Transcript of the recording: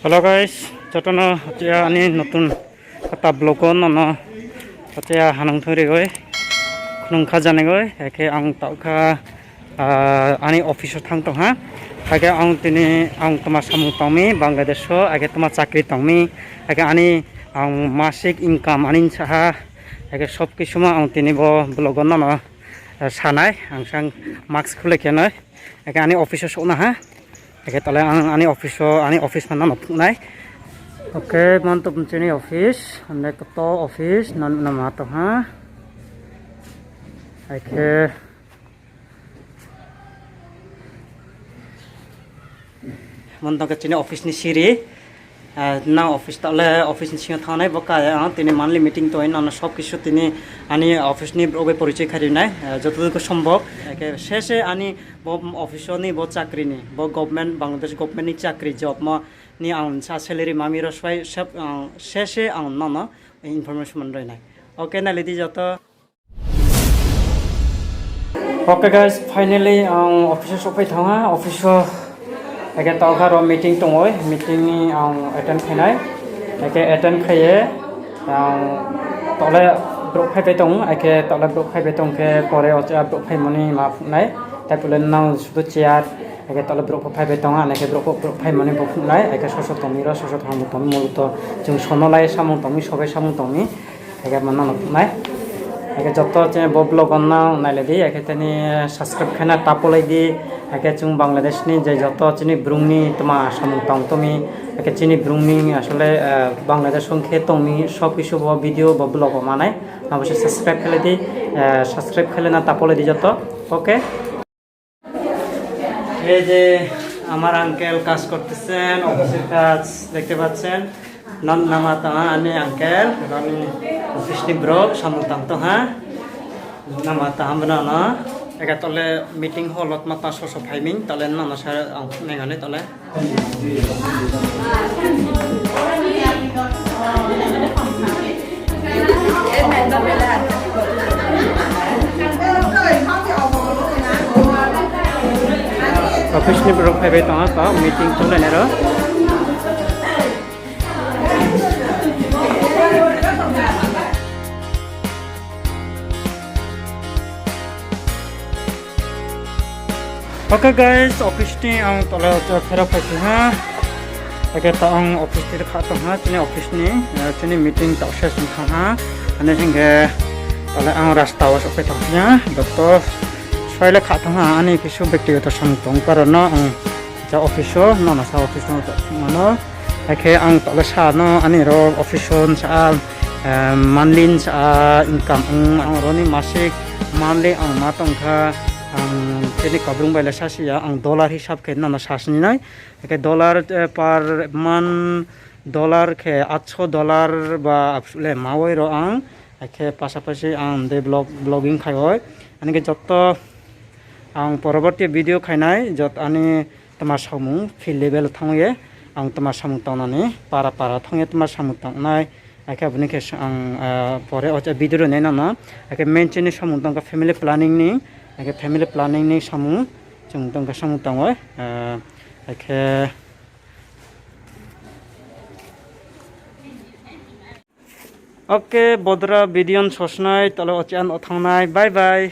Hello guys, jotono hotia ani notun kata blogon nono hotia hanang thuri goi khunung khajane goi eke ang tauka ani office thang tong ha age ang tini ang toma samu tongmi Bangladesh age toma chakri tongmi age ani ang masik income ani saha age sob kisuma ang tini bo blogon nono sanai ang sang mask khule kenai age ani office sona ha Oke, tole ani office mana nai. Oke, mantap mencini office, anda keto office, nama atau ha. Oke, mantap kecini office ni siri. Na office tole office ni singa thana boka tini monthly meeting to ina sob kisu tini ani office ni obe porichoi khari nai jotoduko সম্ভব eke sheshe ani bo office ni bo chakri ni bo government Bangladesh government ni chakri job ma ni ang sa salary mami ro swai sab sheshe ang nana information man roi nai okay na lidi joto okay guys finally office sopai thanga office eke tawkaro meeting tongoi meeting ni attend khainai eke attend khaye tole brok khai betong eke tole brok khai betong ke pore ocha brok khai moni ma phunai tapule nang sudu chair eke tole brok khai betong eke brok khai moni phunai eke soso tomiro soso thang tomi moluto jung sonolai samung tomi sobai samung tomi eke manna phunai eke joto che blog onna nailedi eke tani subscribe khana tapolai di eke chung Bangladesh ni je joto chini brungni toma samung tong tomi eke chini brungni asole Bangladesh songkhe tomi sob kisu bo video bo blog manai অবশ্য subscribe খেলে দি subscribe খেলে না তাপলে দি যত ওকে এই যে আমার uncle কাজ করতেছেন অফিসের কাজ দেখতে পাচ্ছেন নামা তাহা আমি আঙ্কেল আমি অফিস নি ব্রক সামুতাম তো হ্যাঁ নামা তাহামনা না একা তলে মিটিং হলত মাতা সস ফাইমিং তলে নানা সার মেঘানে তলে office ni brok phai ta ta meeting chole ne ro okay guys office ni ang tola phera phai ha eke ta ang office ti kha ta ha chini office ni chini meeting ta session kha ha ane singe tola ang rasta was ope ta nya doctor Soalnya kak tengah ani kisu ব্যক্তিগত samtong karena ja office no na sa office no mana ake ang tole sa no ani ro office sa monthly sa income ang roni masik monthly ang matong kha ang tini kabrung baila sasia ang dollar hisab ke na sasni nai ake dollar per month dollar ke $800 ba apsule mawai ro ang ake pasapasi ang de blogging khai ani ke jotto ang পরবর্তী video খাইনাই যত আনি তোমার সামু feel level Than আং তোমার সামু তাওনানি পারা পারা Than তোমার সামু তাওনাই আকে আপনি কে আং পরে অচা ভিডিও নেনা না আকে মেন চেনি সামু তাঙ্কা ফ্যামিলি প্ল্যানিং নি আকে ফ্যামিলি প্ল্যানিং নি সামু जों তাঙ্কা সামু তাঙয় আকে ওকে বদরা ভিডিও সসনাই তলে অচান অথাংনাই বাই বাই